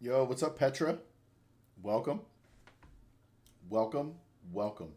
Yo, what's up, Petra? Welcome, welcome, welcome.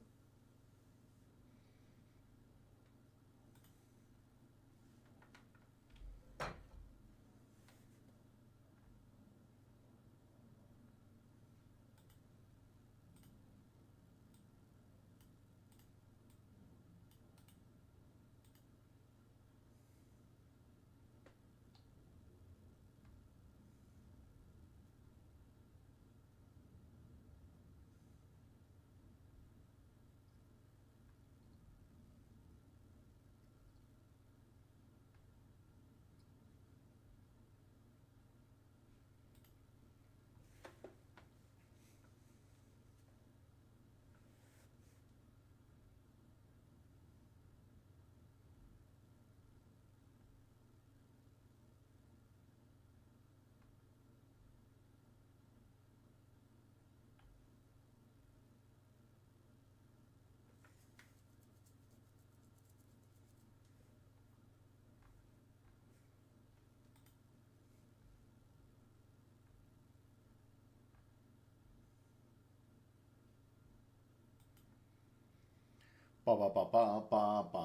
Ba ba ba ba ba ba.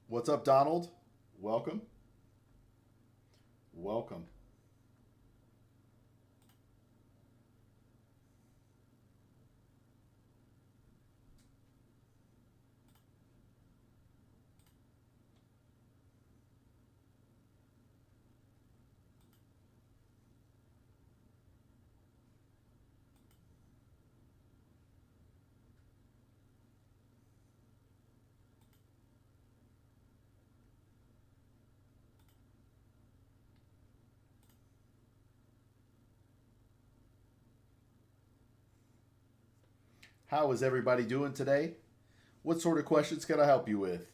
What's up, Donald? Welcome, welcome. How is everybody doing today? What sort of questions can I help you with?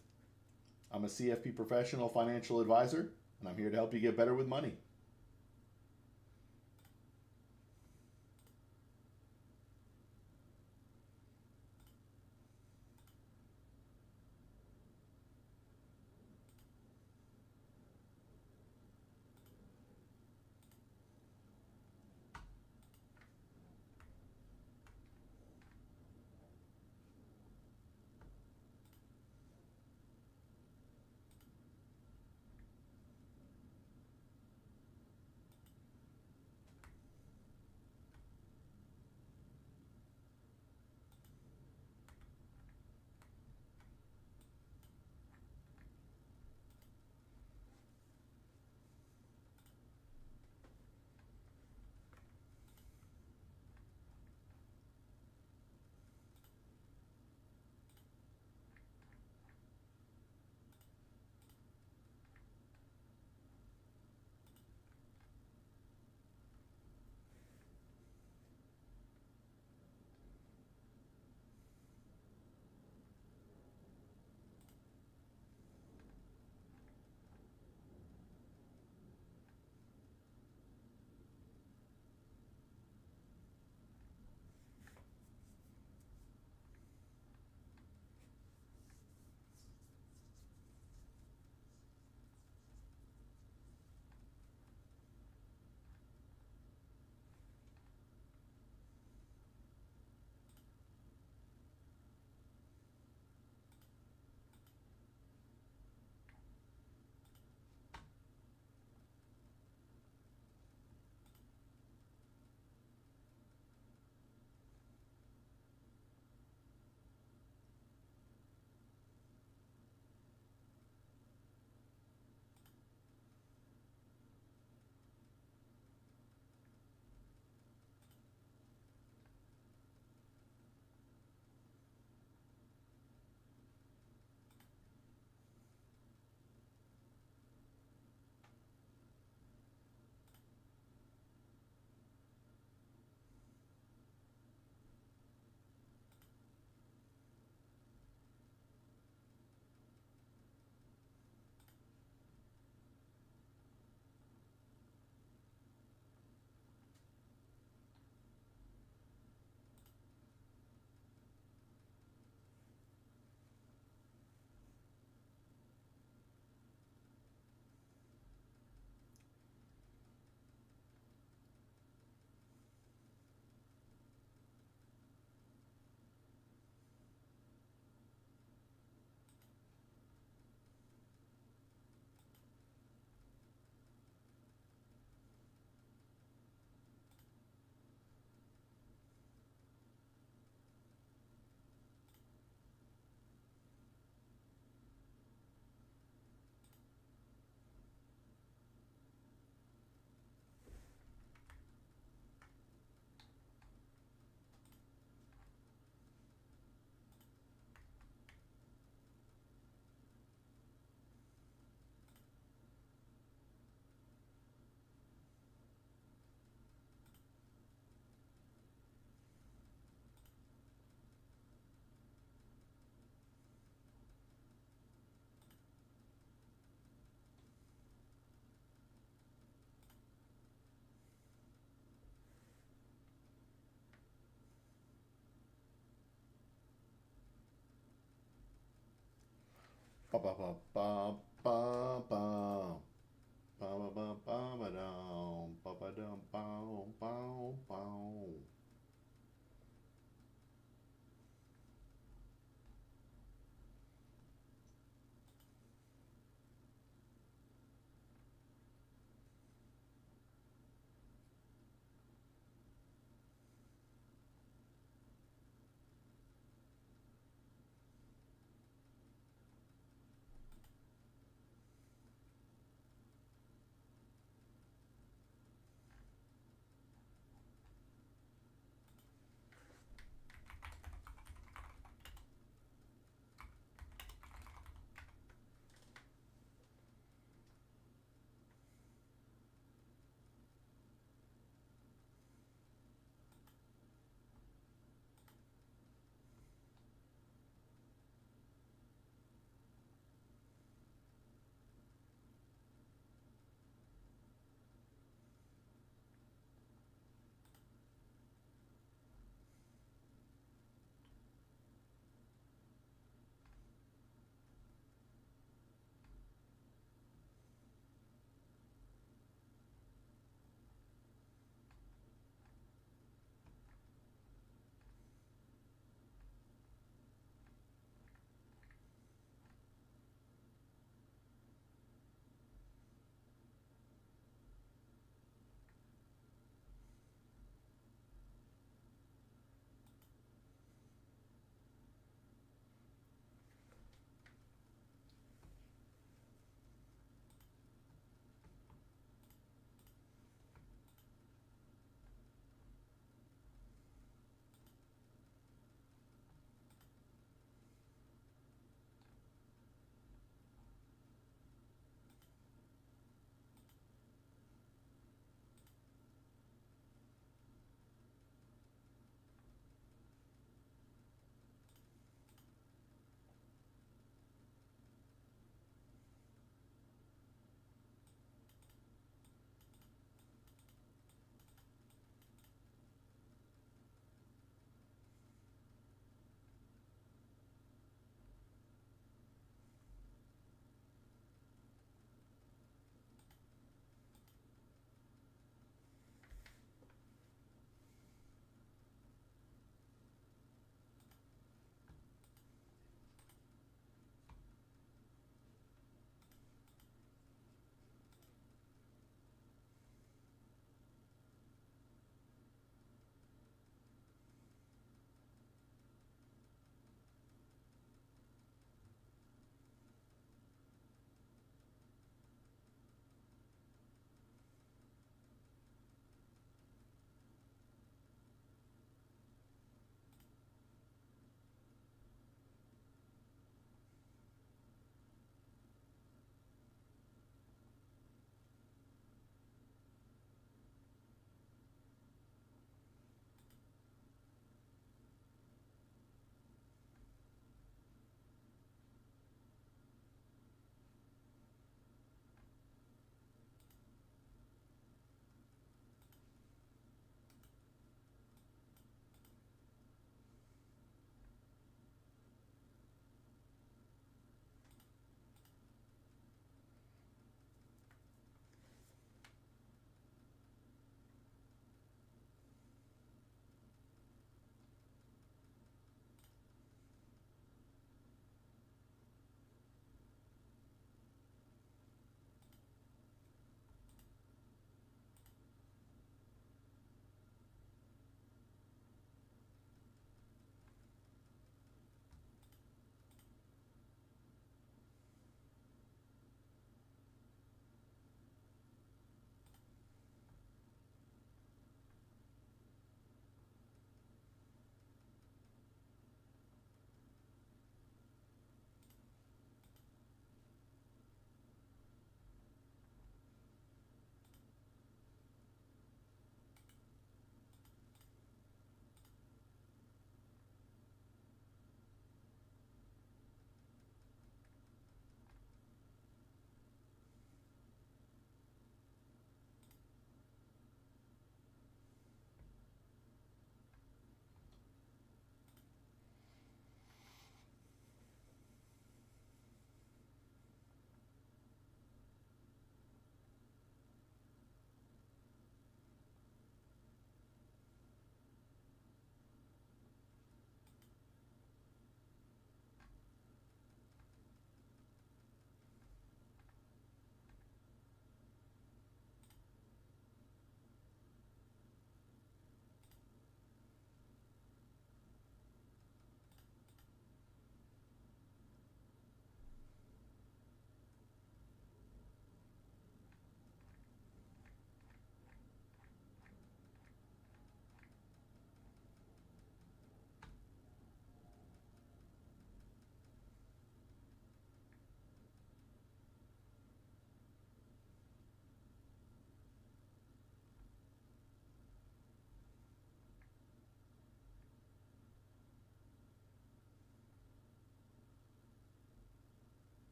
I'm a CFP professional financial advisor, and I'm here to help you get better with money. Ba ba ba ba ba ba. Ba ba ba ba ba dum. Ba ba dum bow bow bow.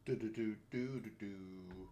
Do do do do do do.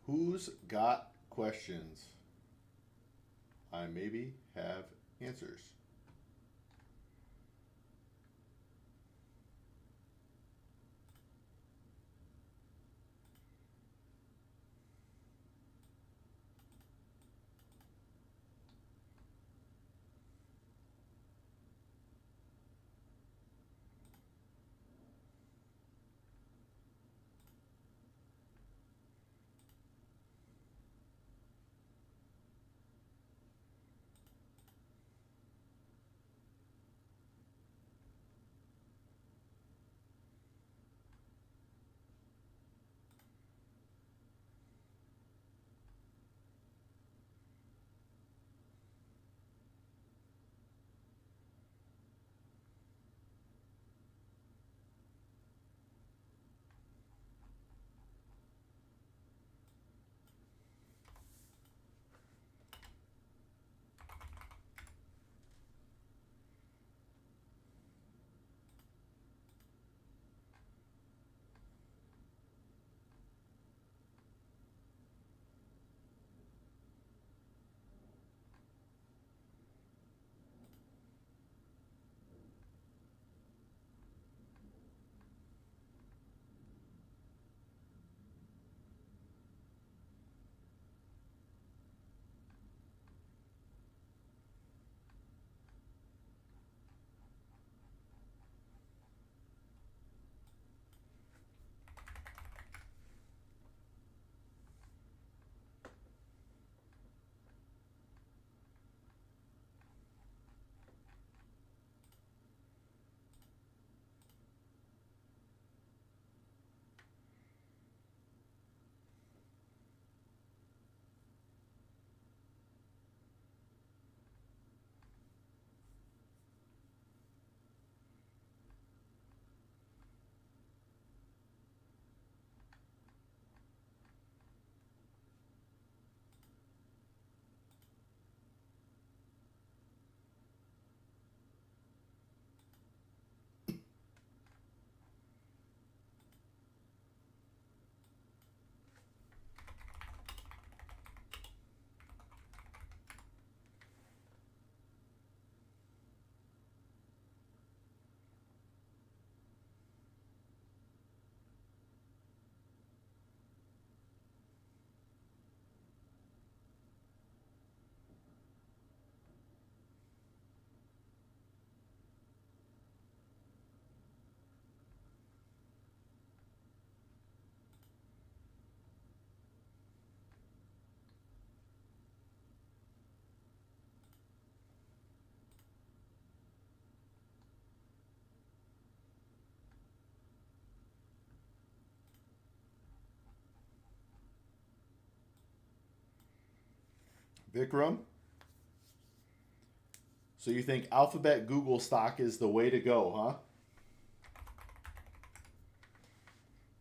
Who's got questions? I maybe have answers. Vikram, so you think Alphabet Google stock is the way to go, huh?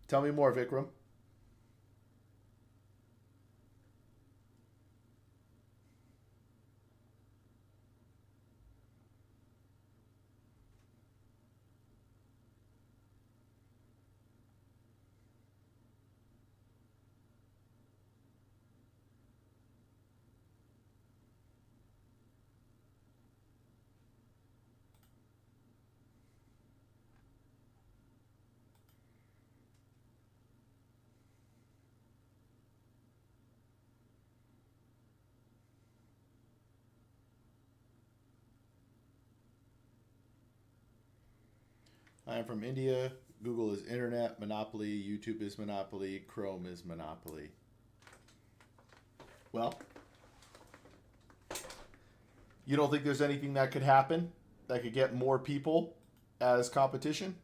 Tell me more, Vikram. I am from India. Google is internet monopoly. YouTube is monopoly. Chrome is monopoly. Well, you don't think there's anything that could happen that could get more people as competition?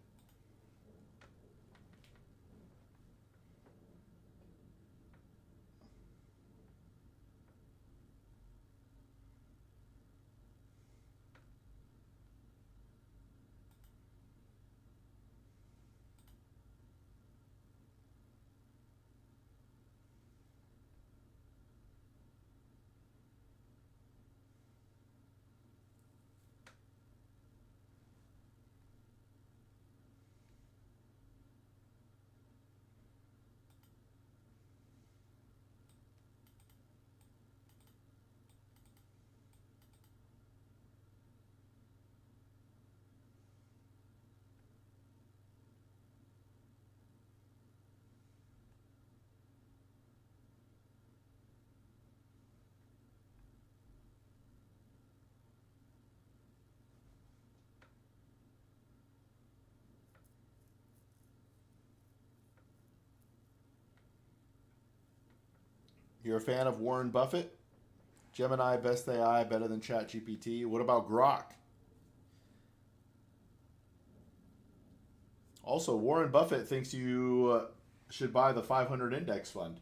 You're a fan of Warren Buffett? Gemini, best AI, better than ChatGPT. What about Grok? Also, Warren Buffett thinks you should buy the 500 index fund.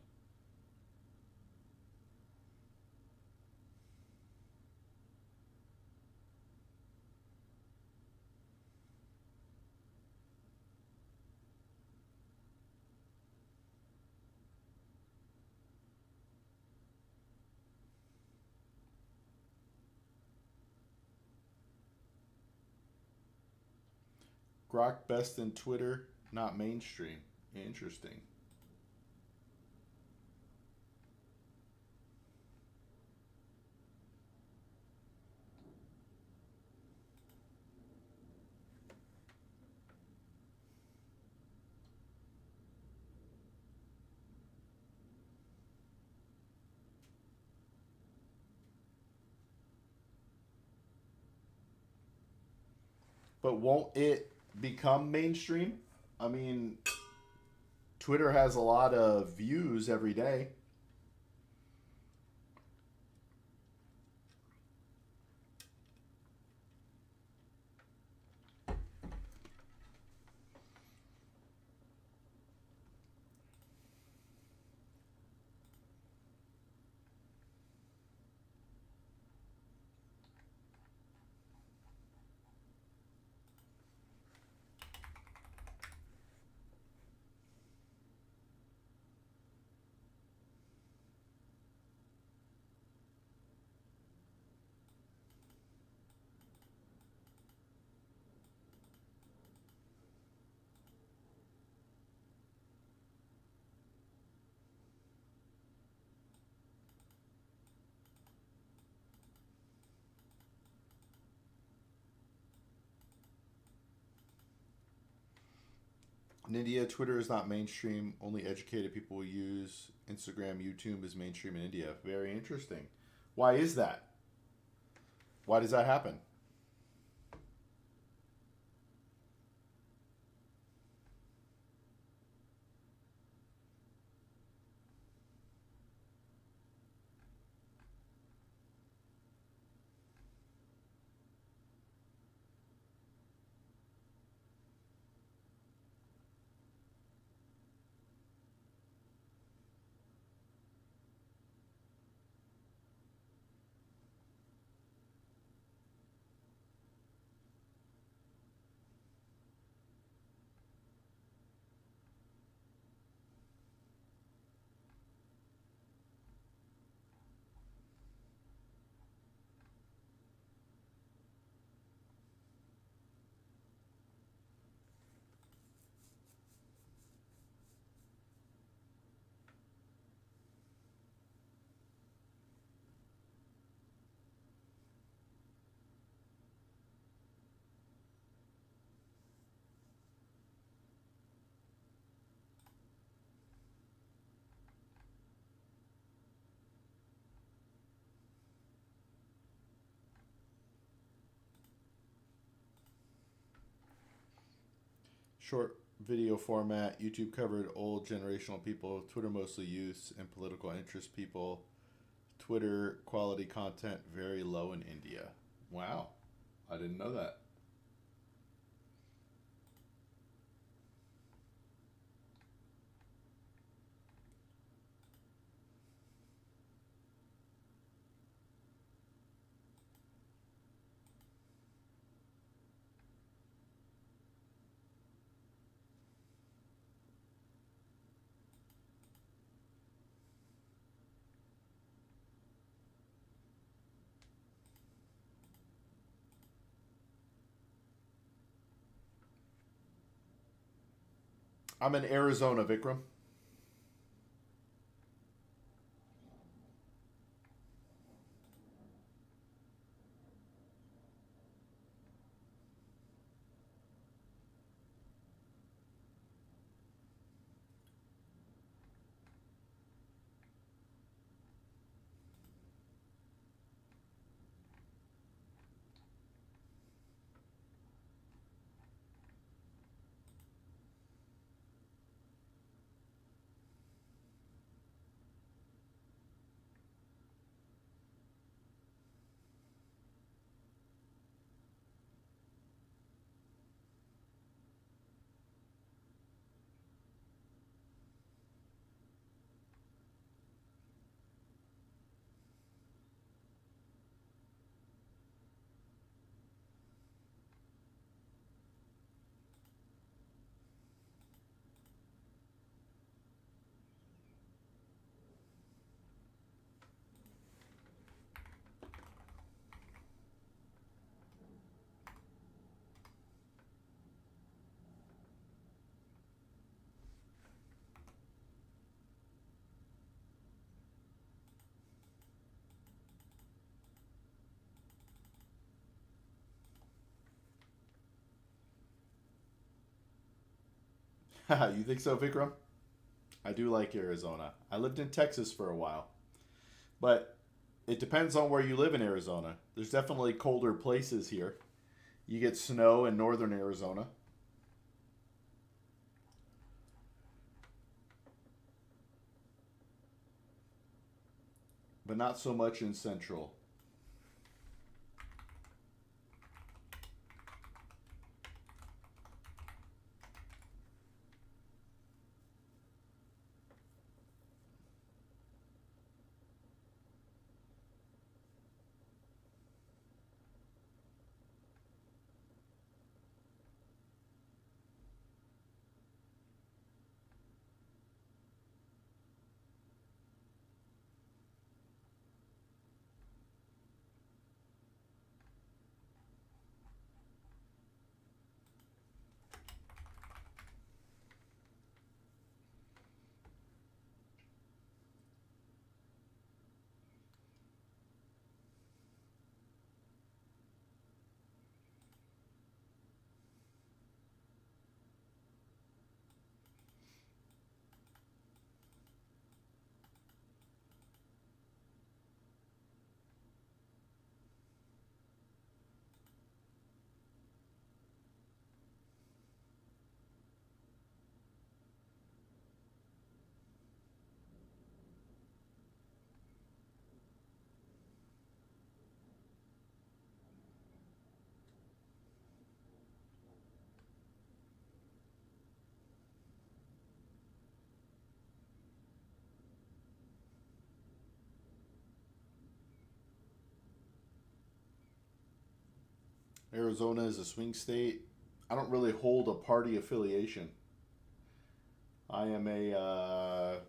Grok best in Twitter, not mainstream. Interesting. But won't it become mainstream? I mean, Twitter has a lot of views every day. In India, Twitter is not mainstream. Only educated people will use Instagram. YouTube is mainstream in India. Very interesting. Why is that? Why does that happen? Short video format. YouTube covered old generational people. Twitter mostly youths and political interest people. Twitter quality content very low in India. Wow. I didn't know that. I'm in Arizona, Vikram. You think so, Vikram? I do like Arizona. I lived in Texas for a while. But it depends on where you live in Arizona. There's definitely colder places here. You get snow in northern Arizona, but not so much in central. Arizona is a swing state. I don't really hold a party affiliation. I am a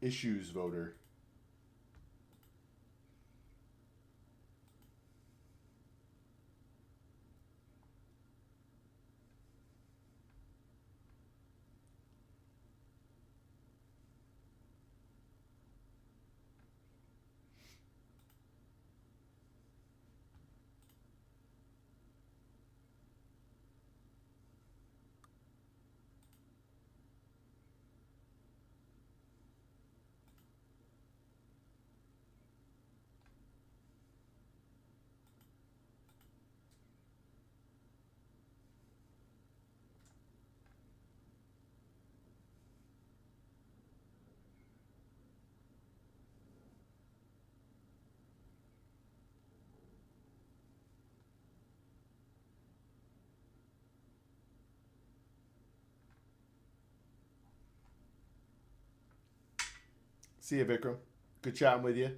issues voter. See you, Vikram. Good chatting with you.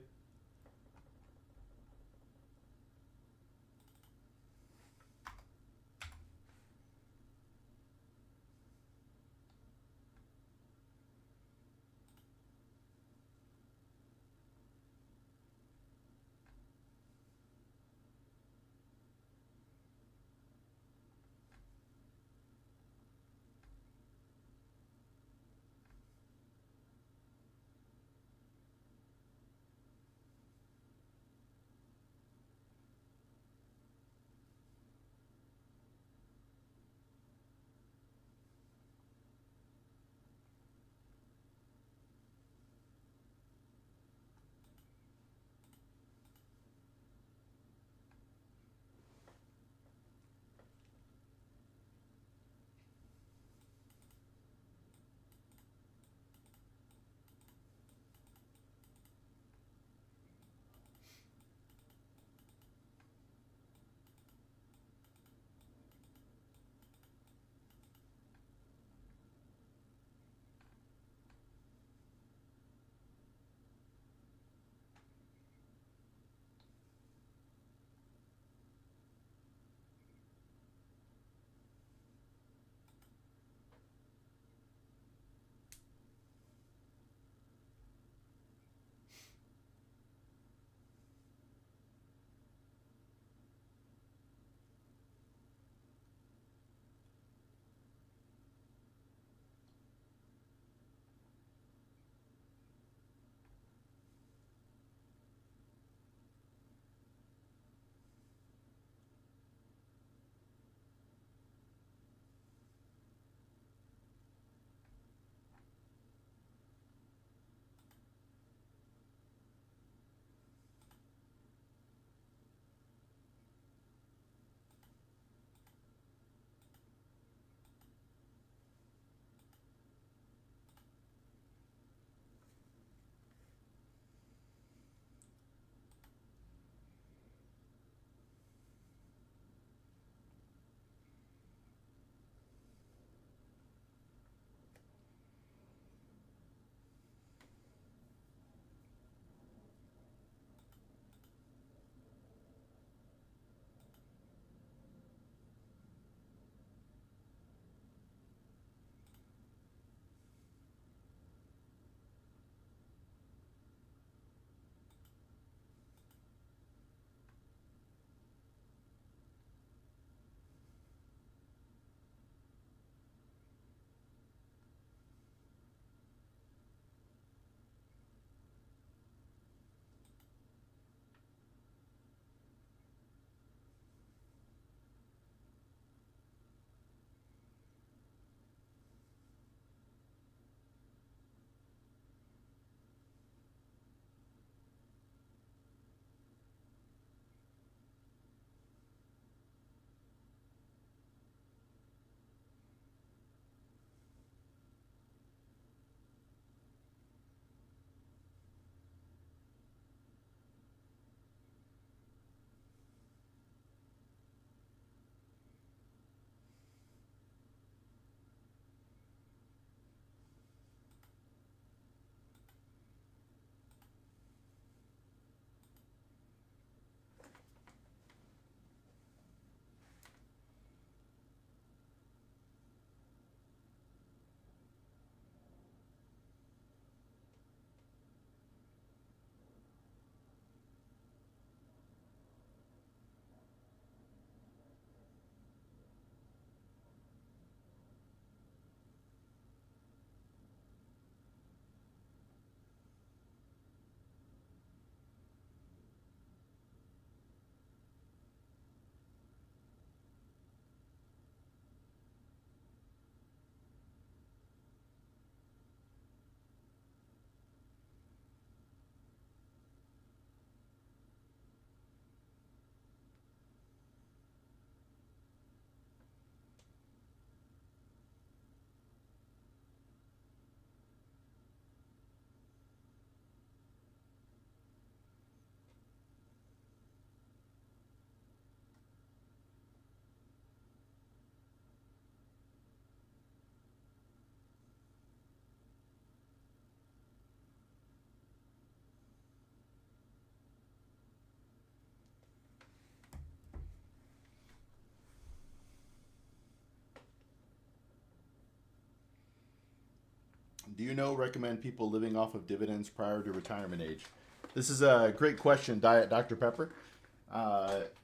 Do you know recommend people living off of dividends prior to retirement age? This is a great question, Diet Dr. Pepper.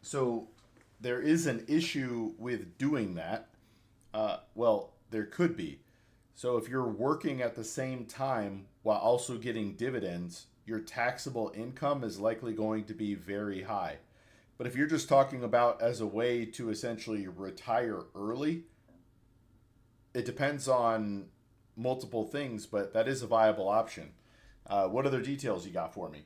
So there is an issue with doing that. Well, there could be. So if you're working at the same time while also getting dividends, your taxable income is likely going to be very high. But if you're just talking about as a way to essentially retire early, it depends on multiple things, but that is a viable option. What other details you got for me?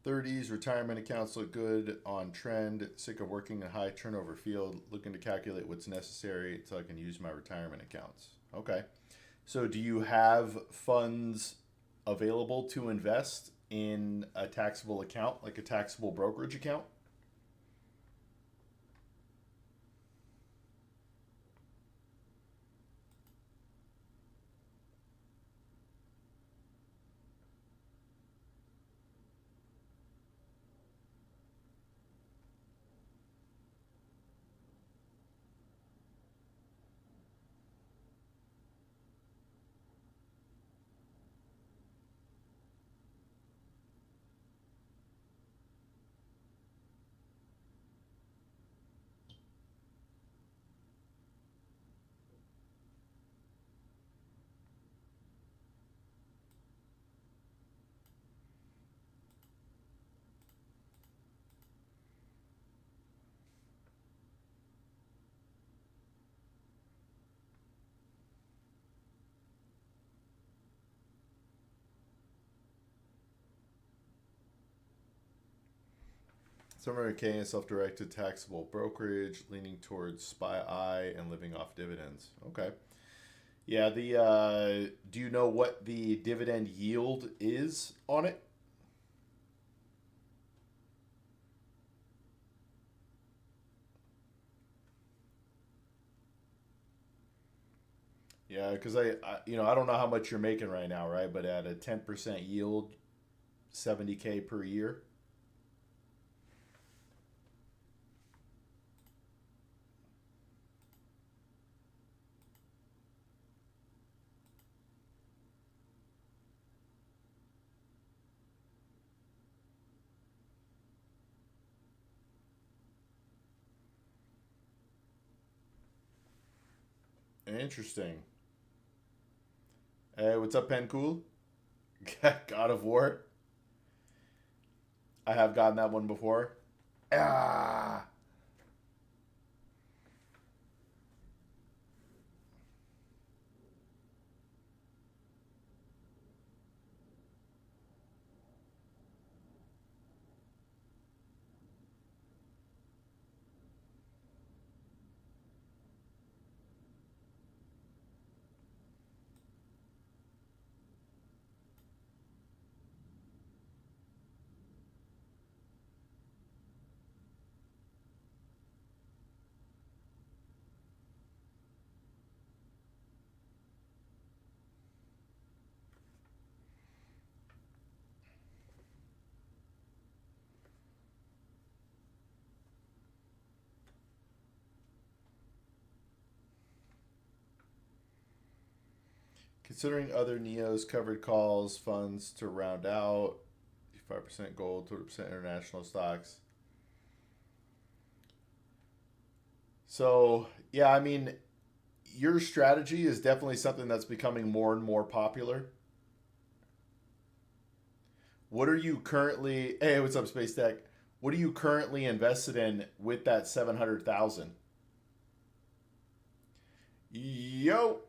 30s retirement accounts look good on trend. Sick of working in a high turnover field. Looking to calculate what's necessary so I can use my retirement accounts. Okay. So, do you have funds available to invest in a taxable account, like a taxable brokerage account? Summary K and self-directed taxable brokerage, leaning towards SPY and living off dividends. Okay. Yeah, the do you know what the dividend yield is on it? Yeah, because I don't know how much you're making right now, right? But at a 10% yield, 70K per year. Interesting. Hey, what's up, Pen Cool? God of War. I have gotten that one before. Ah, considering other Neos covered calls, funds to round out, 5% gold, 20% international stocks. So, yeah, I mean, your strategy is definitely something that's becoming more and more popular. What are you currently? Hey, what's up, Space Tech? What are you currently invested in with that 700,000? Yo.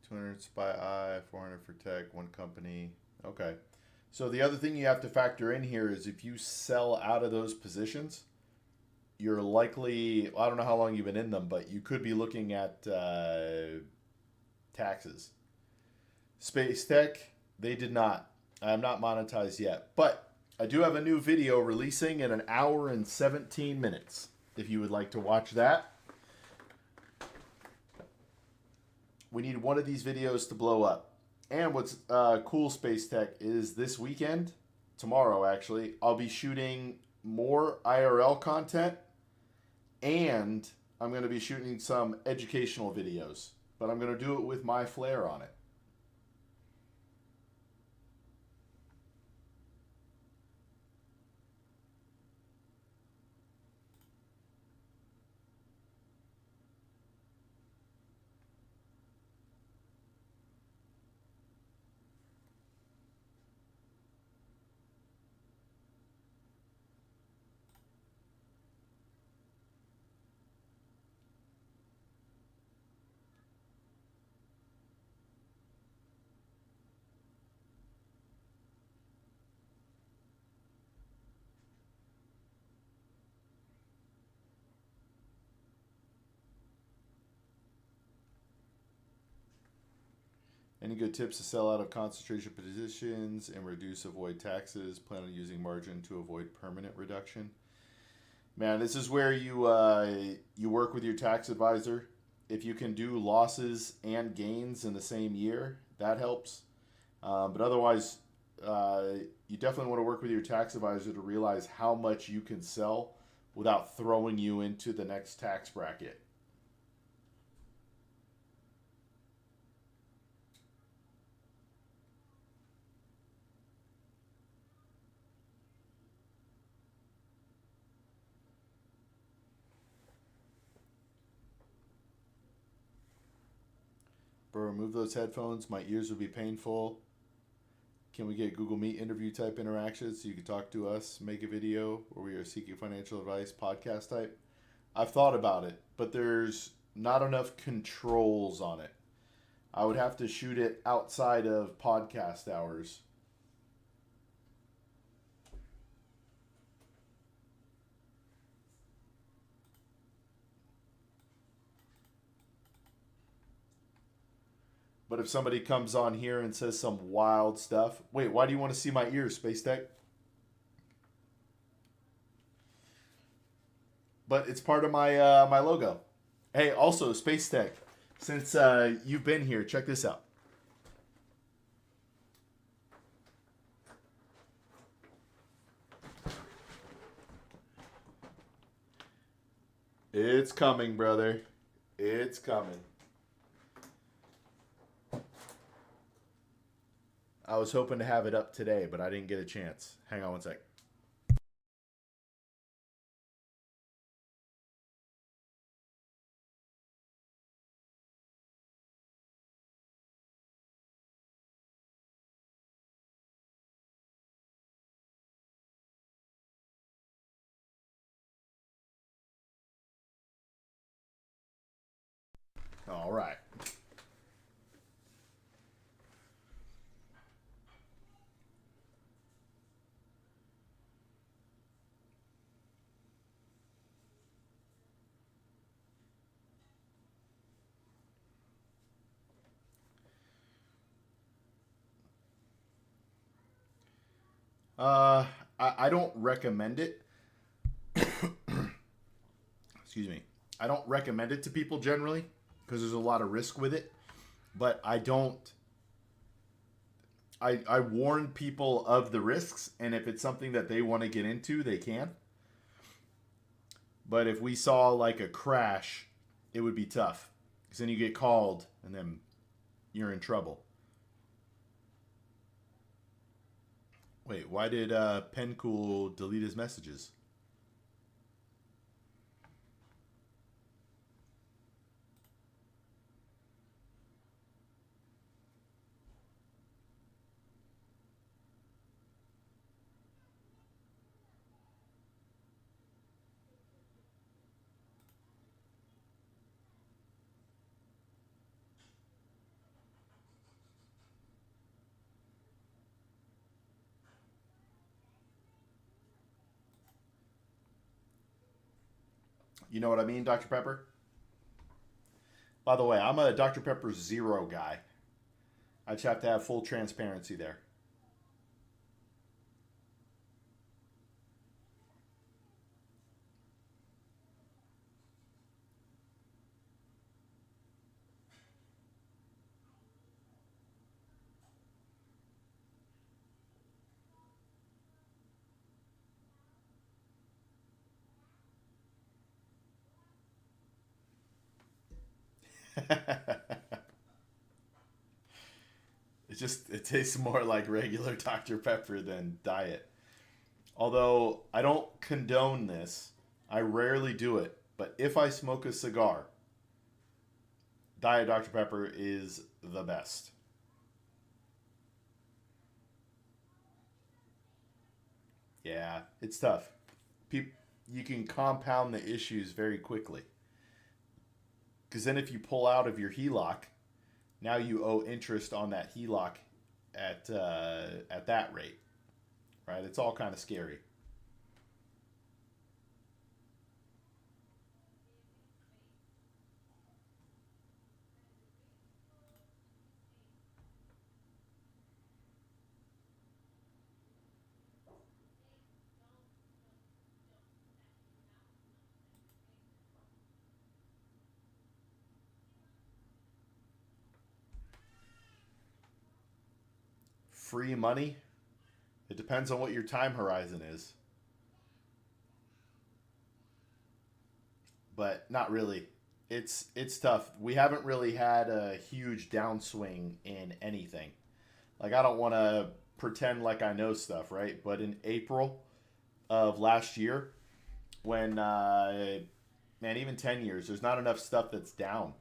200 Spy Eye, 400 for Tech, one company. Okay. So the other thing you have to factor in here is if you sell out of those positions, you're likely, well, I don't know how long you've been in them, but you could be looking at taxes. Space Tech, they did not. I am not monetized yet. But I do have a new video releasing in an hour and 17 minutes. If you would like to watch that, we need one of these videos to blow up. And what's cool, Space Tech, is this weekend, tomorrow actually, I'll be shooting more IRL content and I'm going to be shooting some educational videos. But I'm going to do it with my flair on it. Any good tips to sell out of concentration positions and reduce avoid taxes? Plan on using margin to avoid permanent reduction. Man, this is where you work with your tax advisor. If you can do losses and gains in the same year, that helps. But otherwise, you definitely want to work with your tax advisor to realize how much you can sell without throwing you into the next tax bracket. Bro, remove those headphones. My ears will be painful. Can we get Google Meet interview type interactions so you can talk to us, make a video where we are seeking financial advice, podcast type? I've thought about it, but there's not enough controls on it. I would have to shoot it outside of podcast hours. But if somebody comes on here and says some wild stuff, wait, why do you want to see my ears, Space Tech? But it's part of my logo. Hey, also Space Tech, since you've been here, check this out. It's coming, brother. It's coming. I was hoping to have it up today, but I didn't get a chance. Hang on one sec. All right. Uh, I don't recommend it. Excuse me. I don't recommend it to people generally because there's a lot of risk with it. But I don't. I warn people of the risks, and if it's something that they want to get into, they can. But if we saw like a crash, it would be tough because then you get called, and then you're in trouble. Wait, why did Pencool delete his messages? You know what I mean, Dr. Pepper? By the way, I'm a Dr. Pepper Zero guy. I just have to have full transparency there. It tastes more like regular Dr. Pepper than diet. Although I don't condone this, I rarely do it. But if I smoke a cigar, Diet Dr. Pepper is the best. Yeah, it's tough. Peop you can compound the issues very quickly. Because then if you pull out of your HELOC, now you owe interest on that HELOC at that rate, right? It's all kind of scary. Free money, it depends on what your time horizon is, but not really. It's tough. We haven't really had a huge downswing in anything. Like I don't want to pretend like I know stuff, right? But in April of last year, when man, even 10 years, there's not enough stuff that's down.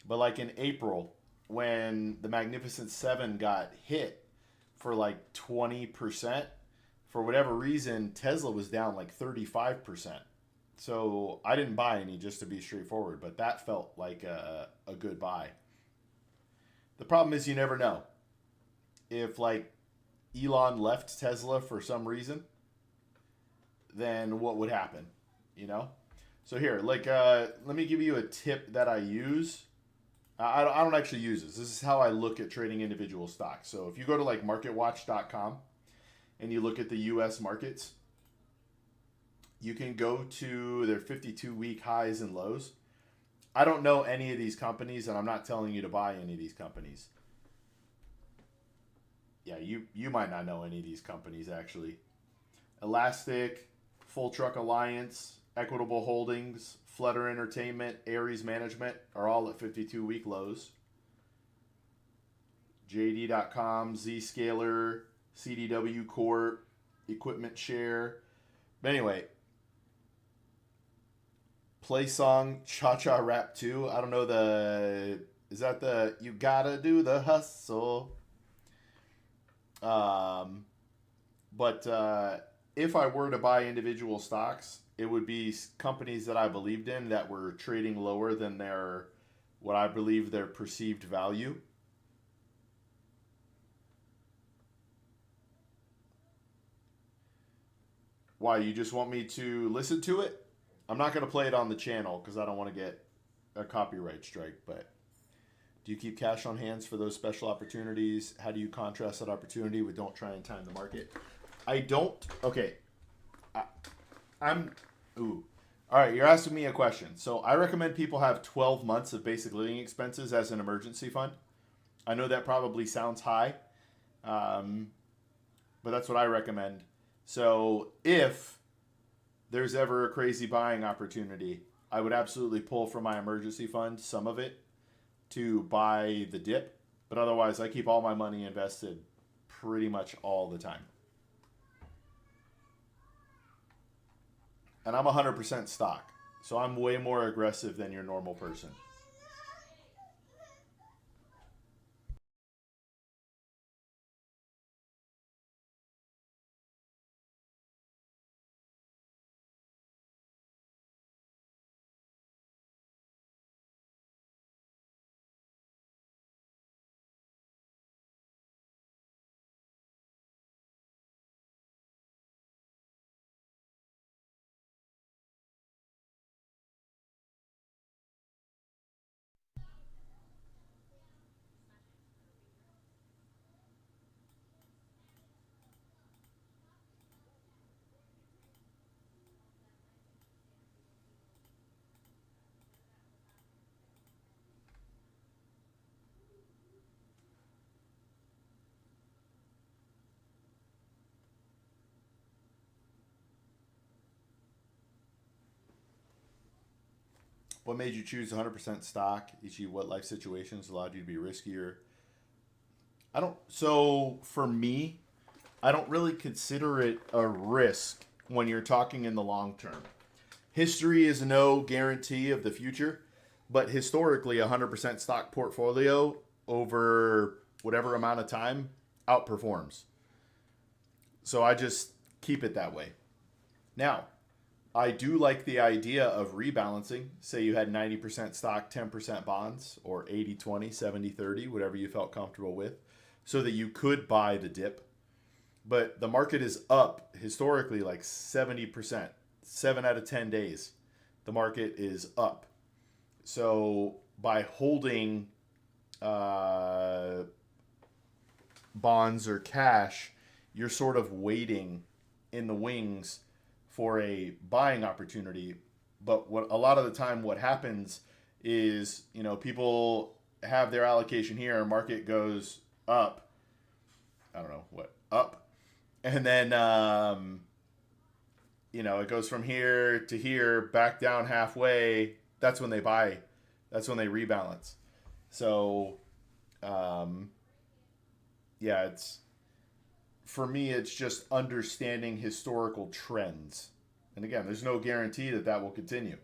But like in April, when the Magnificent Seven got hit for like 20%, for whatever reason, Tesla was down like 35%. So I didn't buy any just to be straightforward, but that felt like a good buy. The problem is you never know. If like Elon left Tesla for some reason, then what would happen? You know? So here, like, let me give you a tip that I use. I don't actually use this. This is how I look at trading individual stocks. So if you go to like marketwatch.com and you look at the US markets, you can go to their 52-week highs and lows. I don't know any of these companies, and I'm not telling you to buy any of these companies. Yeah, you might not know any of these companies actually. Elastic, Full Truck Alliance, Equitable Holdings, Flutter Entertainment, Aries Management are all at 52-week lows. JD.com, Zscaler, CDW Corp, Equipment Share. But anyway, Play Song, Cha Cha Rap 2. I don't know the. Is that the. You gotta do the hustle. Um, but if I were to buy individual stocks, it would be companies that I believed in that were trading lower than their what I believe their perceived value. Why, you just want me to listen to it? I'm not going to play it on the channel because I don't want to get a copyright strike. But do you keep cash on hands for those special opportunities? How do you contrast that opportunity with don't try and time the market? I don't. Okay, I, I'm. Ooh. All right, you're asking me a question. So I recommend people have 12 months of basic living expenses as an emergency fund. I know that probably sounds high, um, but that's what I recommend. So if there's ever a crazy buying opportunity, I would absolutely pull from my emergency fund some of it to buy the dip. But otherwise, I keep all my money invested pretty much all the time. And I'm 100% stock. So I'm way more aggressive than your normal person. What made you choose 100% stock? E.g., what life situations allowed you to be riskier? I don't. So for me, I don't really consider it a risk when you're talking in the long term. History is no guarantee of the future, but historically, a 100% stock portfolio over whatever amount of time outperforms. So I just keep it that way. Now, I do like the idea of rebalancing. Say you had 90% stock, 10% bonds, or 80/20, 70/30, whatever you felt comfortable with, so that you could buy the dip. But the market is up historically like 70%, 7 out of 10 days. The market is up. So by holding uh, bonds or cash, you're sort of waiting in the wings for a buying opportunity. But what a lot of the time what happens is, people have their allocation here, market goes up. I don't know what up, and then it goes from here to here, back down halfway. That's when they buy. That's when they rebalance. So, um, yeah, it's for me. It's just understanding historical trends, and again, there's no guarantee that that will continue.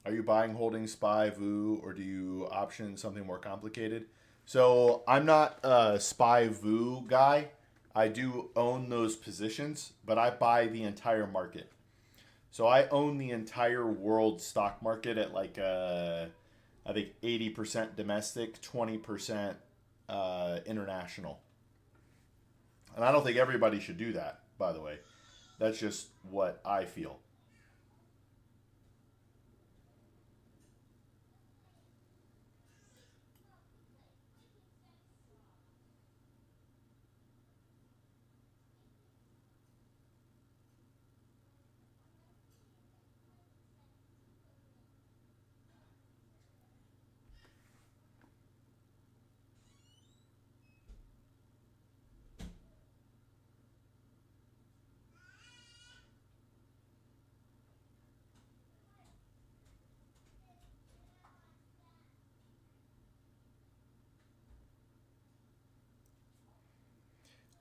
Are you buying, holding SPY, VU, or do you option something more complicated? So I'm not a SPY VU guy. I do own those positions, but I buy the entire market. So I own the entire world stock market at like I think 80% domestic, 20% international. And I don't think everybody should do that, by the way. That's just what I feel.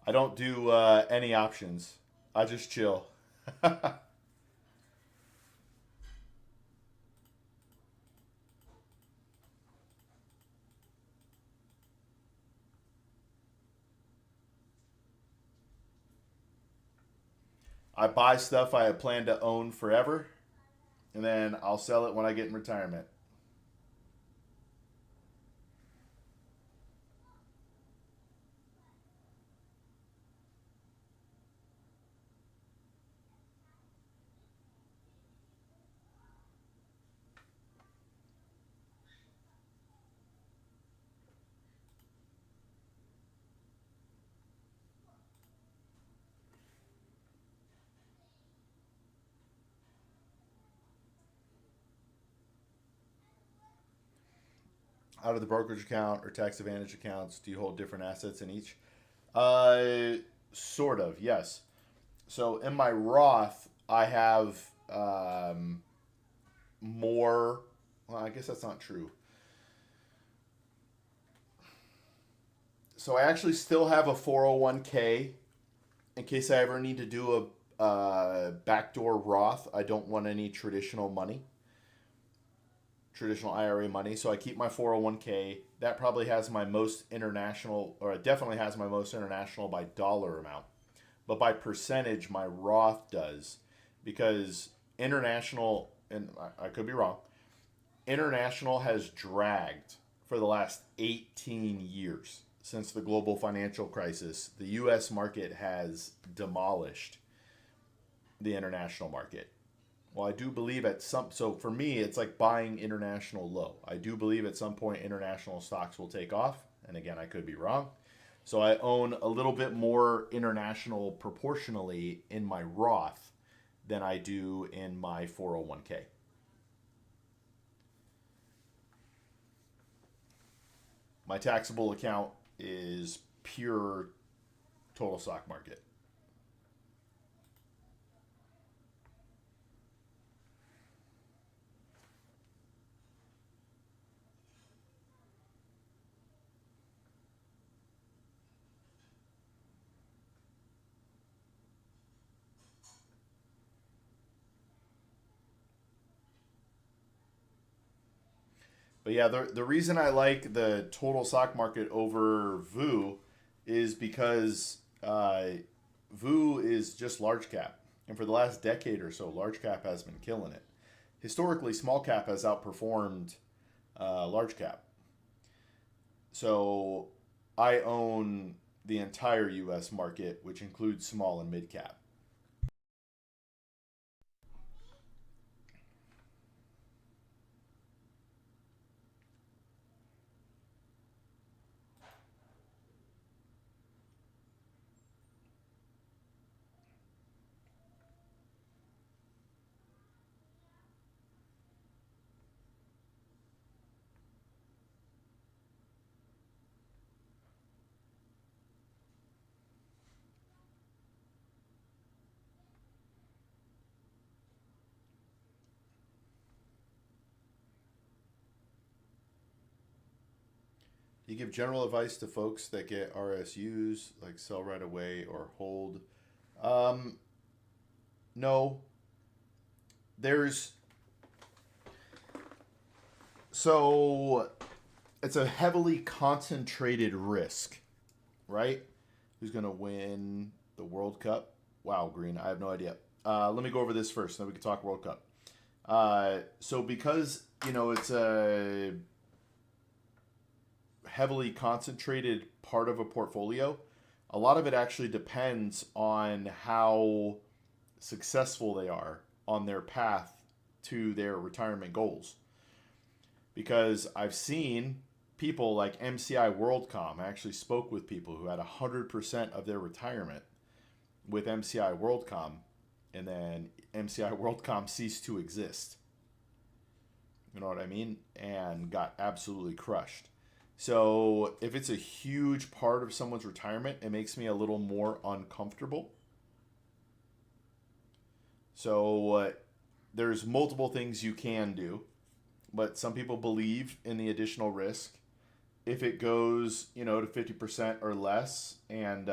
I don't do any options. I just chill. I buy stuff I plan to own forever, and then I'll sell it when I get in retirement. Out of the brokerage account or tax advantage accounts, do you hold different assets in each? Uh, sort of, yes. So in my Roth, I have more. Well, I guess that's not true. So I actually still have a 401k in case I ever need to do a backdoor Roth. I don't want any traditional money, traditional IRA money. So I keep my 401k. That probably has my most international, or it definitely has my most international by dollar amount. But by percentage, my Roth does because international, and I could be wrong, international has dragged for the last 18 years since the global financial crisis. The US market has demolished the international market. Well, I do believe at some, so for me, it's like buying international low. I do believe at some point international stocks will take off. And again, I could be wrong. So I own a little bit more international proportionally in my Roth than I do in my 401k. My taxable account is pure total stock market. But yeah, the reason I like the total stock market over VU is because VU is just large cap. And for the last decade or so, large cap has been killing it. Historically, small cap has outperformed large cap. So I own the entire US market, which includes small and mid cap. You give general advice to folks that get RSUs, like sell right away or hold. Um, no, there's so it's a heavily concentrated risk, right? Who's gonna win the World Cup? Wow, Green, I have no idea. Let me go over this first, then we can talk World Cup. So because it's a heavily concentrated part of a portfolio, a lot of it actually depends on how successful they are on their path to their retirement goals. Because I've seen people like MCI WorldCom. I actually spoke with people who had 100% of their retirement with MCI WorldCom, and then MCI WorldCom ceased to exist. You know what I mean? And got absolutely crushed. So if it's a huge part of someone's retirement, it makes me a little more uncomfortable. So there's multiple things you can do, but some people believe in the additional risk. if it goes, to 50% or less, and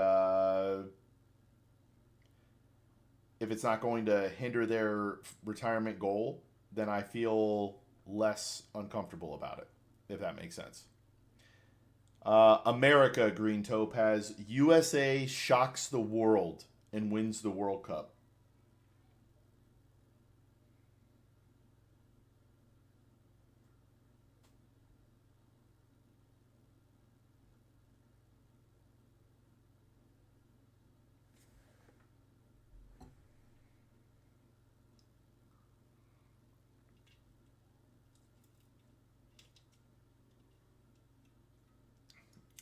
if it's not going to hinder their retirement goal, then I feel less uncomfortable about it, if that makes sense. America, Green Topaz. USA shocks the world and wins the World Cup.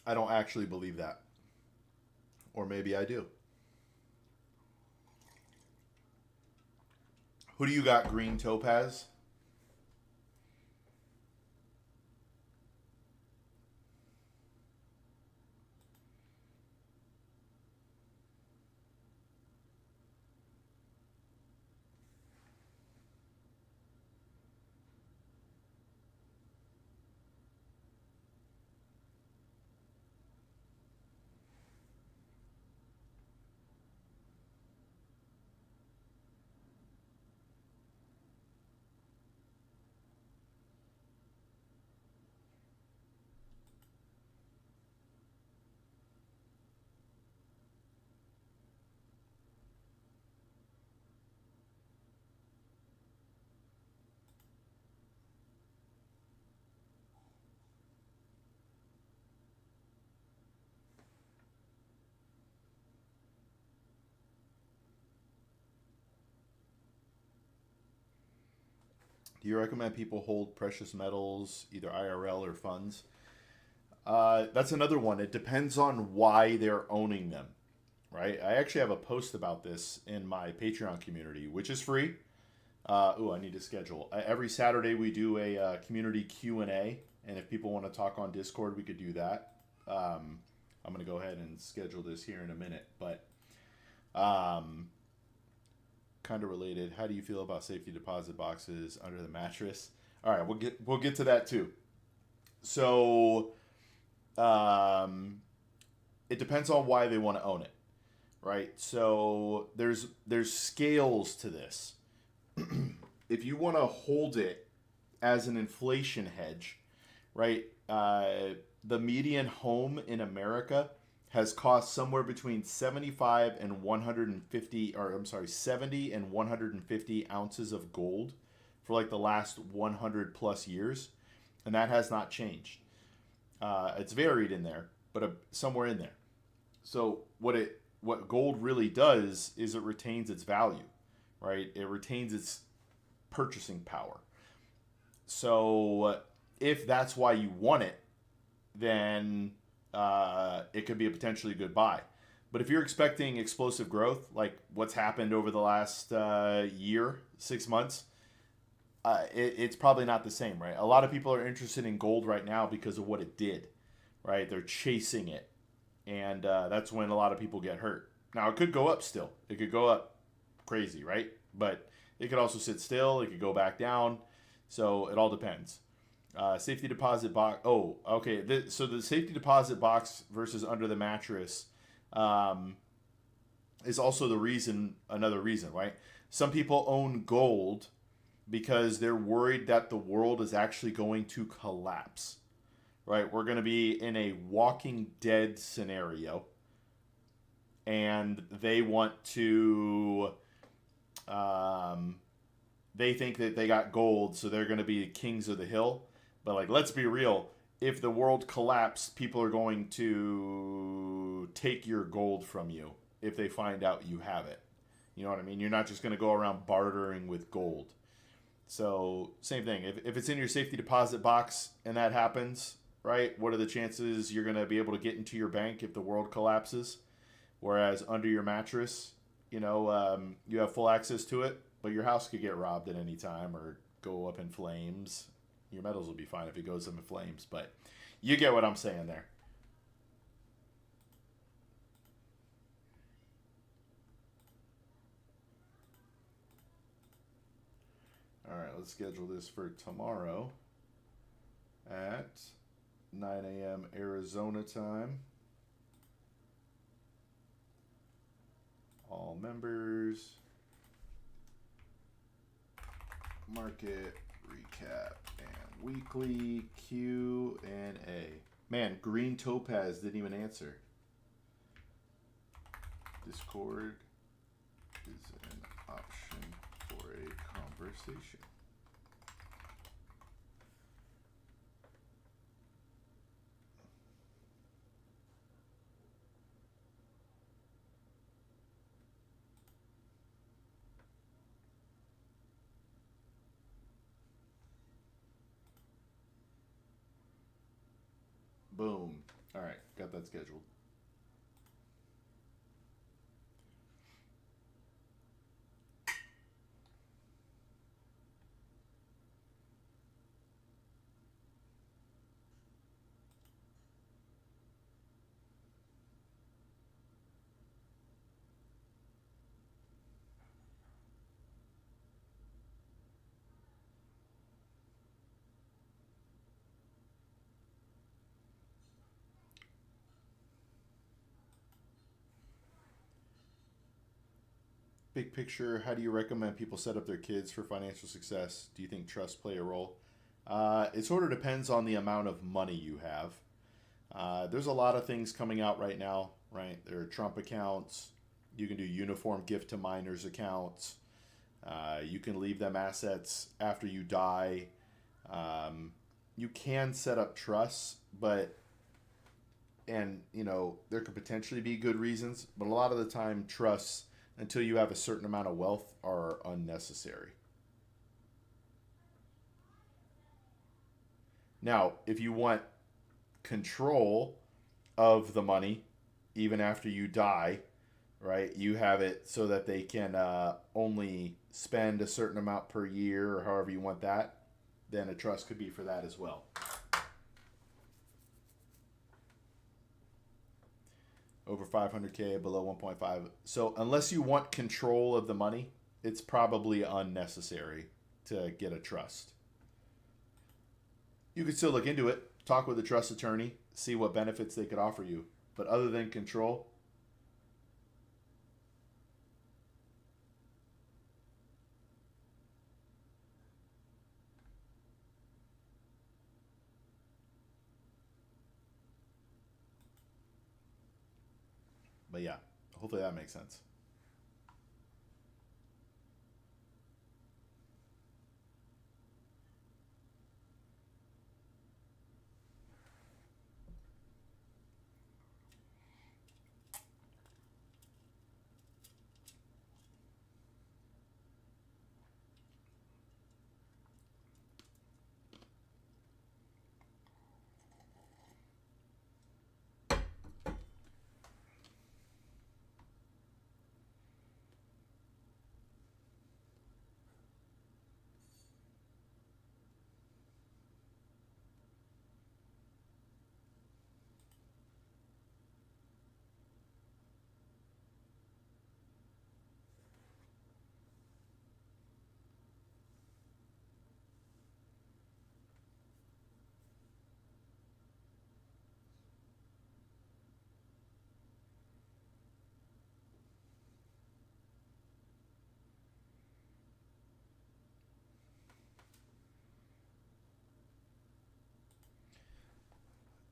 I don't actually believe that. Or maybe I do. Who do you got, Green Topaz? Do you recommend people hold precious metals, either IRL or funds? That's another one. It depends on why they're owning them, right? I actually have a post about this in my Patreon community, which is free. I need to schedule. Every Saturday we do a community Q&A, and if people want to talk on Discord, we could do that. I'm going to go ahead and schedule this here in a minute, but um, kind of related. How do you feel about safety deposit boxes under the mattress? All right, we'll get to that too. So, um, it depends on why they want to own it, right? So there's scales to this. If you want to hold it as an inflation hedge, right? The median home in America has cost somewhere between 75 and 150, or I'm sorry, 70 and 150 ounces of gold for like the last 100 plus years, and that has not changed. It's varied in there, but somewhere in there. So what gold really does is it retains its value, right? It retains its purchasing power. So if that's why you want it, then it could be a potentially good buy. But if you're expecting explosive growth, like what's happened over the last year, 6 months, it's probably not the same, right? A lot of people are interested in gold right now because of what it did, right? They're chasing it, and that's when a lot of people get hurt. Now it could go up still. It could go up crazy, right? But it could also sit still. It could go back down. So it all depends. Safety deposit box. Oh, okay. So the safety deposit box versus under the mattress um, is also another reason, right? Some people own gold because they're worried that the world is actually going to collapse, right? We're going to be in a Walking Dead scenario, and they want to. They think that they got gold, so they're going to be kings of the hill. But like, let's be real. If the world collapsed, people are going to take your gold from you if they find out you have it. You know what I mean? You're not just going to go around bartering with gold. So same thing. If it's in your safety deposit box and that happens, right? What are the chances you're going to be able to get into your bank if the world collapses? Whereas under your mattress, you have full access to it, but your house could get robbed at any time or go up in flames. Your metals will be fine if it goes up in flames, but you get what I'm saying there. All right, let's schedule this for tomorrow at 9 a.m. Arizona time. All members. Market recap and weekly Q&A. Man, Green Topaz didn't even answer. Discord is an option for a conversation. Boom. All right, got that scheduled. Big picture, how do you recommend people set up their kids for financial success? Do you think trusts play a role? It sort of depends on the amount of money you have. There's a lot of things coming out right now, right? There are Trump accounts. You can do uniform gift to minors accounts. You can leave them assets after you die. You can set up trusts, and there could potentially be good reasons, but a lot of the time trusts, until you have a certain amount of wealth, are unnecessary. Now, if you want control of the money, even after you die, right, you have it so that they can only spend a certain amount per year or however you want that, then a trust could be for that as well. Over 500K, below 1.5. So unless you want control of the money, it's probably unnecessary to get a trust. You could still look into it, talk with a trust attorney, see what benefits they could offer you. But other than control, but yeah, hopefully that makes sense.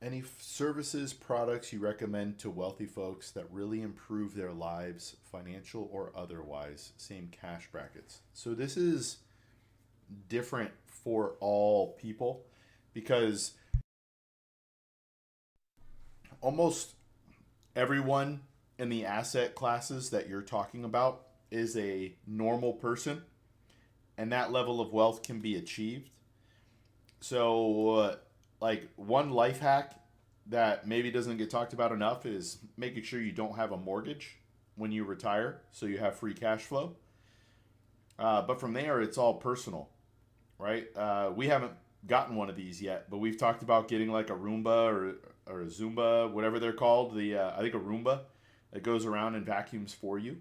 Any services, products you recommend to wealthy folks that really improve their lives, financial or otherwise? Same cash brackets. So this is different for all people because almost everyone in the asset classes that you're talking about is a normal person, and that level of wealth can be achieved. So, like one life hack that maybe doesn't get talked about enough is making sure you don't have a mortgage when you retire, so you have free cash flow. But from there, it's all personal, right? We haven't gotten one of these yet, but we've talked about getting like a Roomba or a Zumba, whatever they're called. I think a Roomba that goes around and vacuums for you.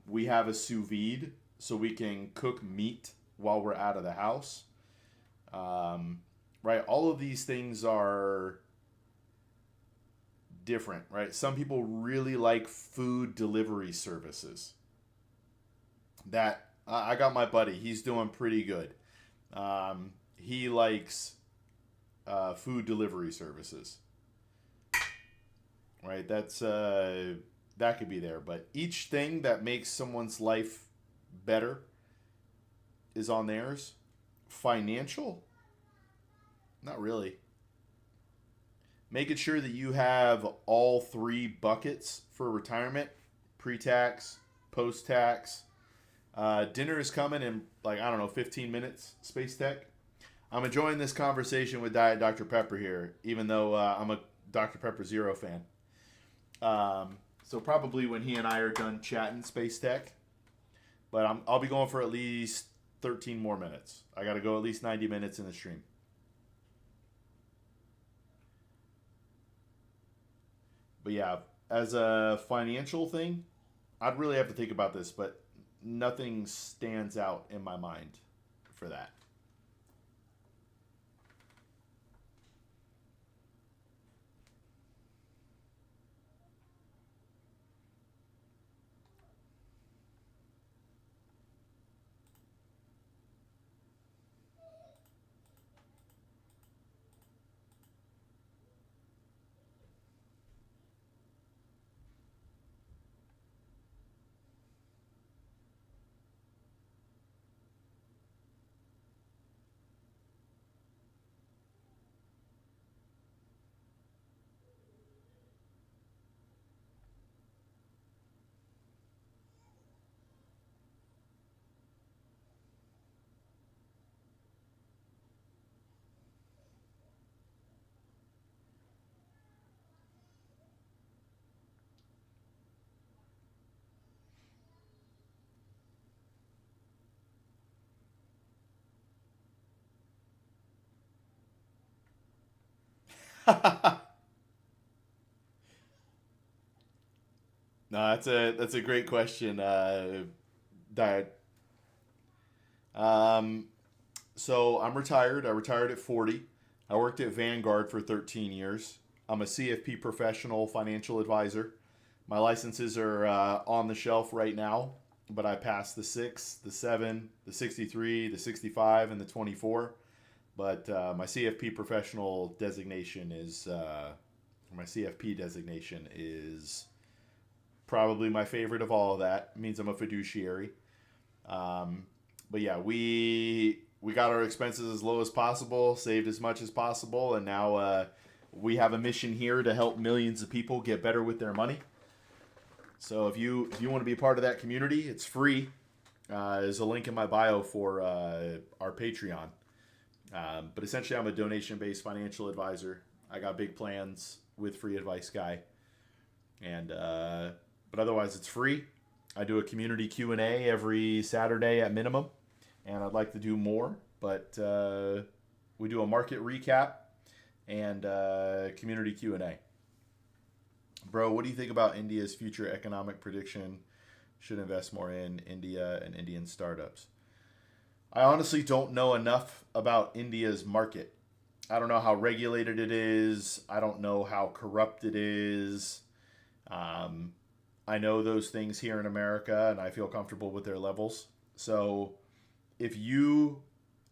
We have a sous vide, so we can cook meat while we're out of the house. right? All of these things are different, right? Some people really like food delivery services. That I got my buddy. He's doing pretty good. He likes food delivery services, right? That could be there, but each thing that makes someone's life better is on theirs. Financial, not really. Making sure that you have all three buckets for retirement: pre-tax, post-tax. Dinner is coming in, like, I don't know, 15 minutes, Space Tech. I'm enjoying this conversation with Diet Dr. Pepper here, even though I'm a Dr. Pepper Zero fan. So probably when he and I are done chatting Space Tech, but I'll be going for at least 13 more minutes. I got to go at least 90 minutes in the stream. But yeah, as a financial thing, I'd really have to think about this, but nothing stands out in my mind for that. No, that's a great question, Diet. Um, so I'm retired. I retired at 40. I worked at Vanguard for 13 years. I'm a CFP professional financial advisor. My licenses are on the shelf right now, but I passed the 6, the 7, the 63, the 65, and the 24. But my CFP professional designation is, my CFP designation is probably my favorite of all of that. It means I'm a fiduciary. Um, but yeah, we got our expenses as low as possible, saved as much as possible, and now we have a mission here to help millions of people get better with their money. So if you want to be a part of that community, it's free. There's a link in my bio for our Patreon. But essentially, I'm a donation-based financial advisor. I got big plans with Free Advice Guy, and but otherwise, it's free. I do a community Q&A every Saturday at minimum, and I'd like to do more. But we do a market recap and community Q&A. Bro, what do you think about India's future economic prediction? Should invest more in India and Indian startups. I honestly don't know enough about India's market. I don't know how regulated it is. I don't know how corrupt it is. Um, I know those things here in America, and I feel comfortable with their levels. So if you,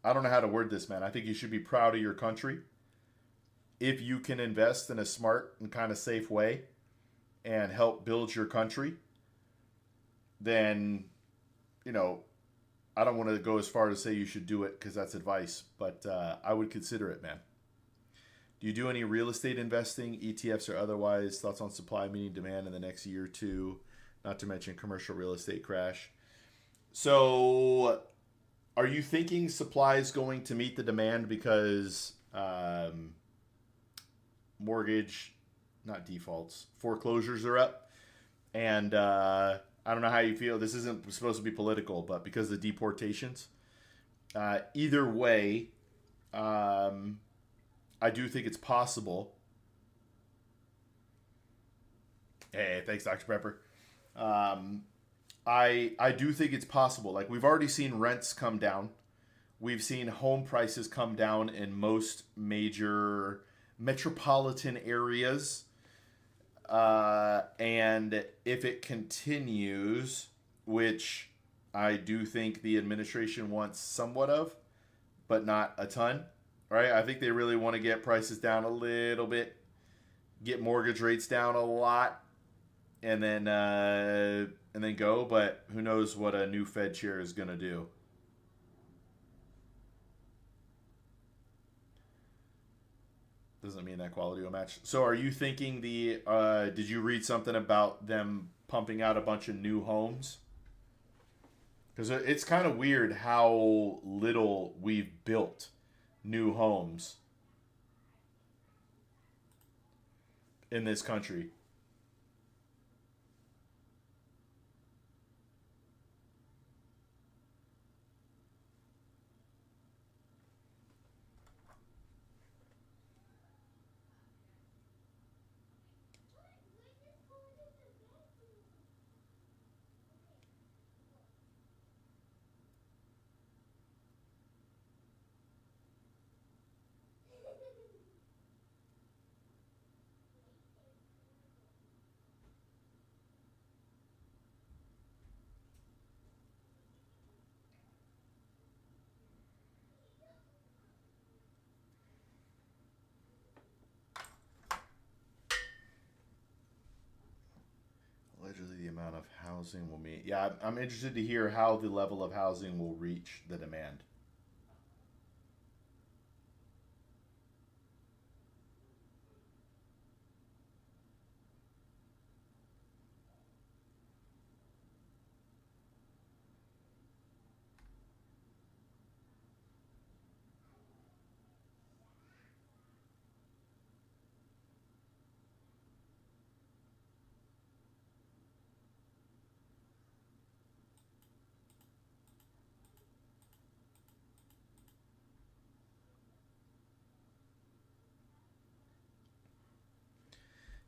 I don't know how to word this, man. I think you should be proud of your country. If you can invest in a smart and kind of safe way and help build your country, then, you know, I don't want to go as far to say you should do it because that's advice, but I would consider it, man. Do you do any real estate investing, ETFs or otherwise? Thoughts on supply meeting demand in the next year or two? Not to mention commercial real estate crash. So, are you thinking supply is going to meet the demand because mortgage, not defaults, foreclosures are up? And I don't know how you feel. This isn't supposed to be political, but because of the deportations, either way, I do think it's possible. Hey, thanks, Dr. Pepper. I do think it's possible. Like we've already seen rents come down. We've seen home prices come down in most major metropolitan areas. And if it continues, which I do think the administration wants somewhat of, but not a ton, right? I think they really want to get prices down a little bit, get mortgage rates down a lot, and then go. But who knows what a new Fed chair is going to do? Doesn't mean that quality will match. So, are you thinking the? Did you read something about them pumping out a bunch of new homes? Because it's kind of weird how little we've built new homes in this country. Allegedly, the amount of housing will meet. Yeah, I'm interested to hear how the level of housing will reach the demand.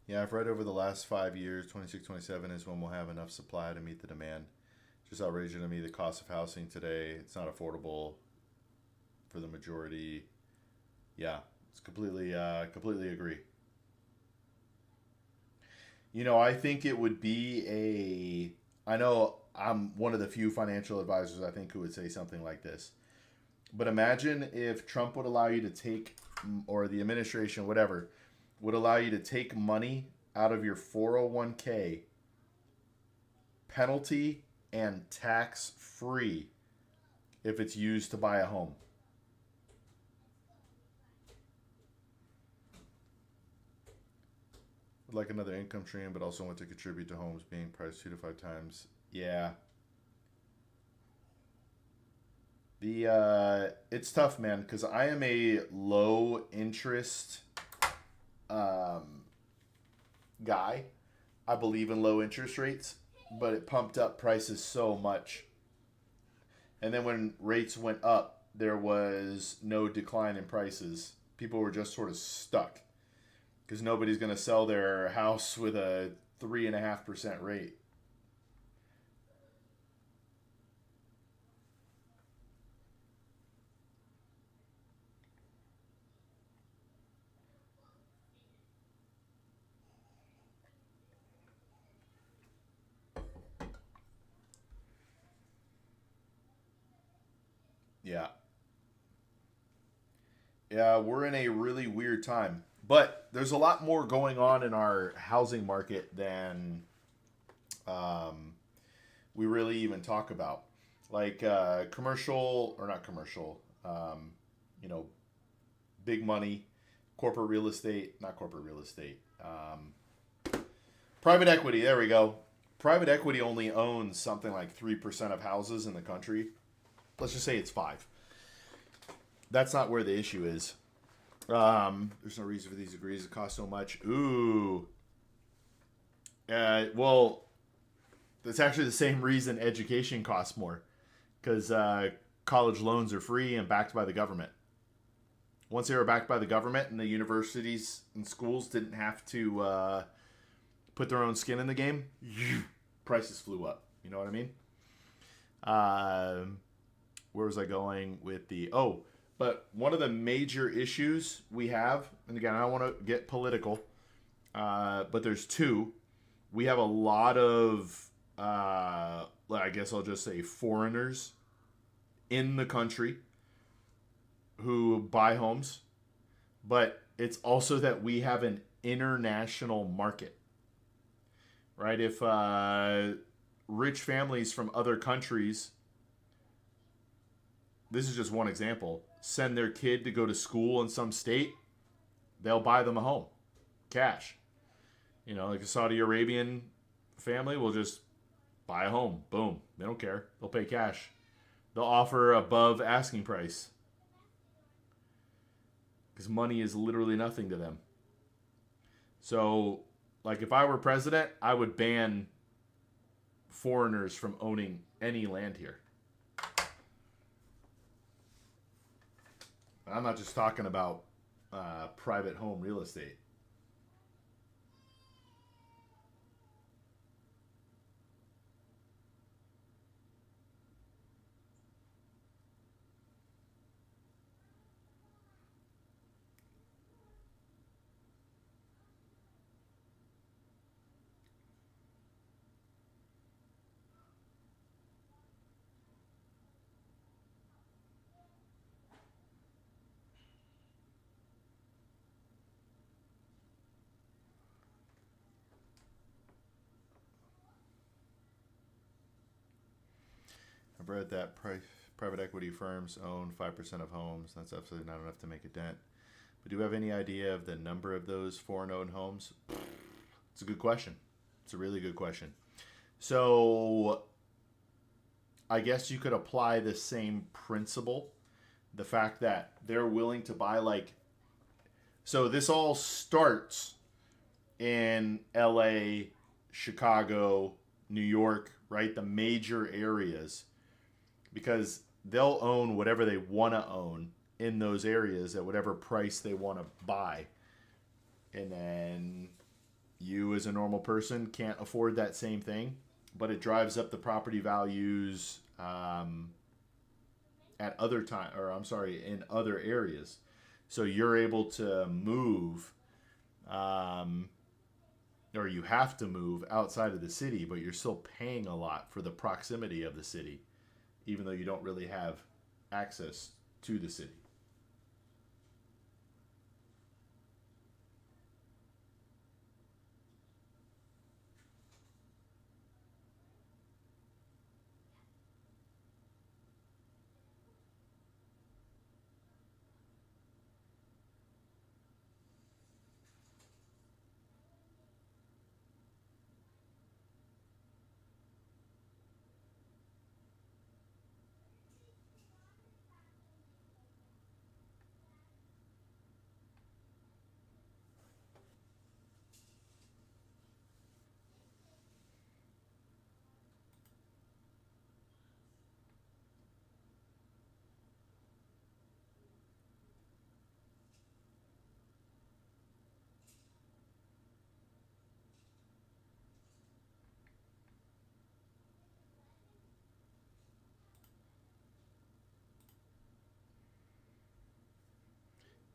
Yeah, I've read over the last 5 years, 26, 27 is when we'll have enough supply to meet the demand. Just outrageous to me, the cost of housing today. It's not affordable for the majority. Yeah, it's completely agree. I think it would be I know I'm one of the few financial advisors I think who would say something like this. But imagine if Trump would allow you to take, or the administration, whatever, would allow you to take money out of your 401k, penalty and tax free, if it's used to buy a home. Would like another income stream, but also want to contribute to homes being priced 2 to 5 times. Yeah, it's tough, man, because I am a low interest um, guy. I believe in low interest rates, but it pumped up prices so much. And then when rates went up, there was no decline in prices. People were just sort of stuck because nobody's going to sell their house with a 3.5% rate. Yeah. Yeah, we're in a really weird time. But there's a lot more going on in our housing market than um, we really even talk about. Like commercial, or not commercial, you know, big money, corporate real estate, not corporate real estate, private equity. There we go. Private equity only owns something like 3% of houses in the country. Let's just say it's five. That's not where the issue is. There's no reason for these degrees to cost so much. Ooh. Well, that's actually the same reason education costs more. Because college loans are free and backed by the government. Once they were backed by the government and the universities and schools didn't have to put their own skin in the game, prices flew up. You know what I mean? Uh, Where was I going with the? Oh, but one of the major issues we have, and again, I don't want to get political, but there's two. We have a lot of, I guess I'll just say, foreigners in the country who buy homes, but it's also that we have an international market, right? If rich families from other countries, this is just one example, send their kid to go to school in some state, they'll buy them a home, cash. You know, like a Saudi Arabian family will just buy a home, boom. They don't care. They'll pay cash. They'll offer above asking price because money is literally nothing to them. So, like, if I were president, I would ban foreigners from owning any land here. I'm not just talking about private home real estate. I've read that private equity firms own 5% of homes. That's absolutely not enough to make a dent. But do you have any idea of the number of those foreign-owned homes? It's a good question. It's a really good question. So I guess you could apply the same principle. The fact that they're willing to buy, like, so this all starts in LA, Chicago, New York, right? The major areas, because they'll own whatever they want to own in those areas at whatever price they want to buy. And then you as a normal person can't afford that same thing, but it drives up the property values at other time, or I'm sorry, in other areas. So you're able to move, or you have to move outside of the city, but you're still paying a lot for the proximity of the city, even though you don't really have access to the city.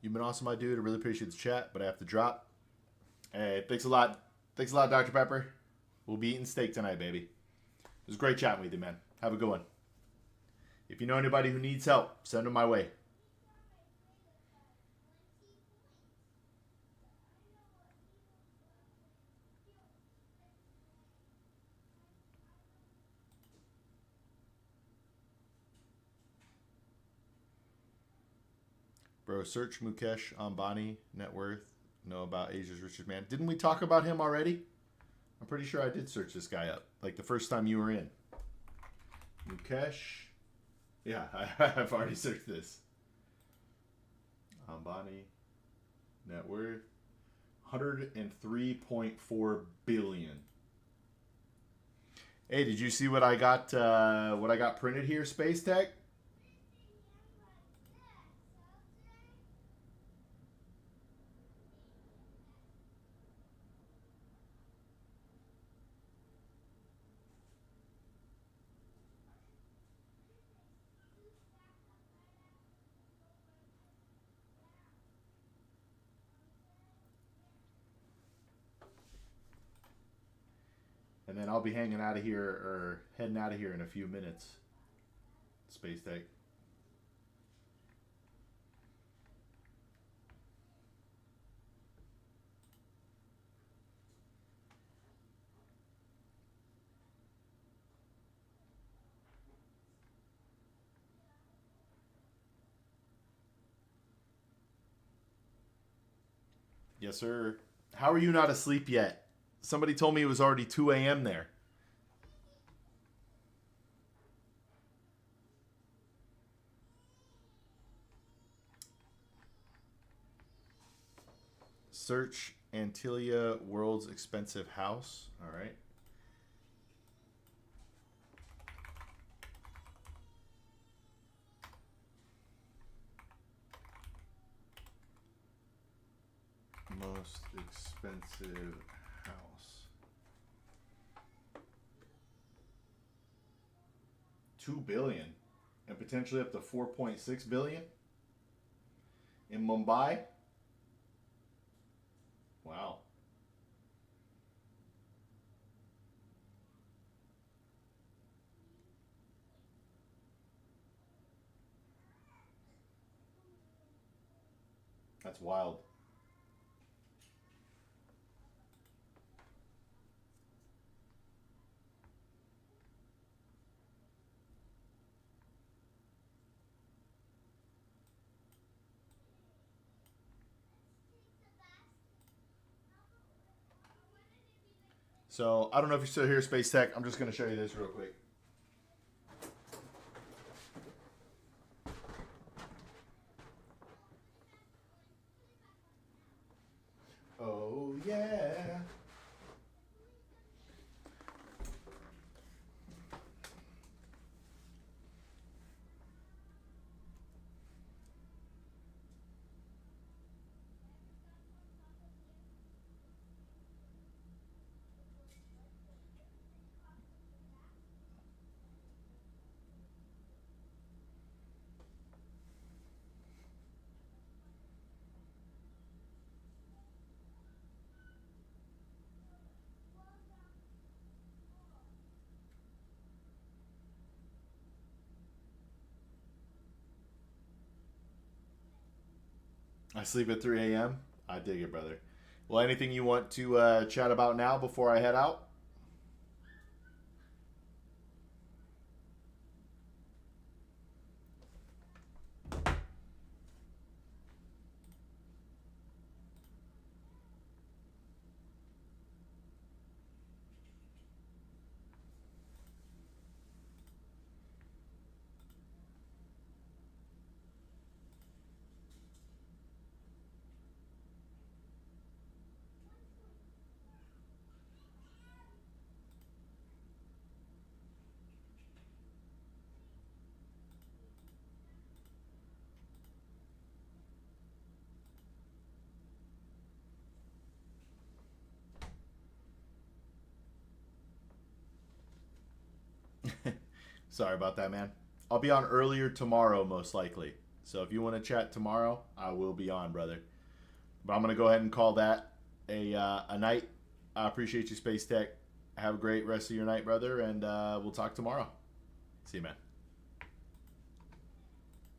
You've been awesome, my dude. I really appreciate the chat, but I have to drop. Hey, thanks a lot. Thanks a lot, Dr. Pepper. We'll be eating steak tonight, baby. It was great chatting with you, man. Have a good one. If you know anybody who needs help, send them my way. Bro, search Mukesh Ambani, net worth, know about Asia's richest man. Didn't we talk about him already? I'm pretty sure I did search this guy up, like the first time you were in. Mukesh. Yeah, I've already searched this. Ambani, net worth, 103.4 billion. Hey, did you see what I got? What I got printed here, Space Tech? And then I'll be hanging out of here or heading out of here in a few minutes. Space Tech. Yes, sir. How are you not asleep yet? Somebody told me it was already 2 a.m. there. Search Antilia World's Expensive House. All right. Most expensive house. 2 billion and potentially up to 4.6 billion in Mumbai. Wow. That's wild. So I don't know if you're still here, Space Tech. I'm just going to show you this real quick. Oh, yeah. I sleep at 3 a.m. I dig it, brother. Well, anything you want to chat about now before I head out? Sorry about that, man. I'll be on earlier tomorrow, most likely. So if you want to chat tomorrow, I will be on, brother. But I'm going to go ahead and call that a night. I appreciate you, Space Tech. Have a great rest of your night, brother, and we'll talk tomorrow. See you, man.